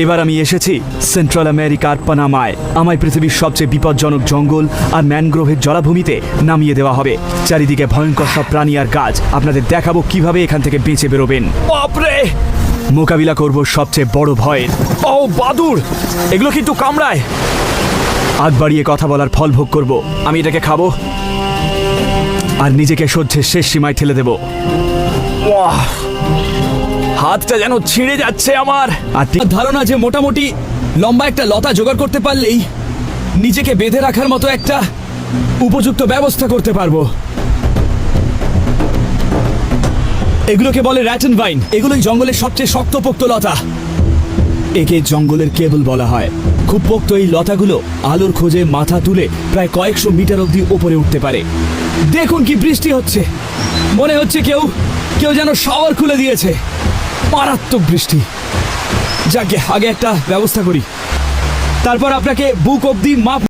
এবার আমি এসেছি সেন্ট্রাল আমেরিকার পানামায়। আমায় পৃথিবীর সবচেয়ে বিপজ্জনক জঙ্গল আর ম্যানগ্রোভের জলাভূমিতে নামিয়ে দেওয়া হবে। চারিদিকে ভয়ঙ্কর সব প্রাণী আর গাছ। আপনাদের দেখাবো কিভাবে এখান থেকে বেঁচে বেরোবেন। বাপরে! মোকাবিলা করব সবচেয়ে বড় ভয়ের। ও বাদুড়! এগুলো কিন্তু কামড়ায়। আগ বাড়িয়ে কথা বলার ফল ভোগ করব। আমি এটাকে খাবো আর নিজেকে সহ্যের শেষ সীমায় ঠেলে দেব। হাতটা যেন ছিঁড়ে যাচ্ছে আমার। আর ধারণা যে মোটামুটি লম্বা একটা লতা জোগাড় করতে পারলেই নিজেকে বেঁধে রাখার মতো একটা উপযুক্ত ব্যবস্থা করতে পারবো। এগুলোকে বলে র্যাটন ভাইন। এগুলোই জঙ্গলের সবচেয়ে শক্তপোক্ত লতা। একে জঙ্গলের কেবল বলা হয়। খুব পোক্ত এই লতাগুলো আলোর খোঁজে মাথা তুলে প্রায় কয়েকশো মিটার অবধি উপরে উঠতে পারে। দেখুন কি বৃষ্টি হচ্ছে, মনে হচ্ছে কেউ যেন শাওয়ার খুলে দিয়েছে। মারাত্মক বৃষ্টি। যাকে আগে একটা ব্যবস্থা করি, তারপর আপনাকে বুক অবধি মাপ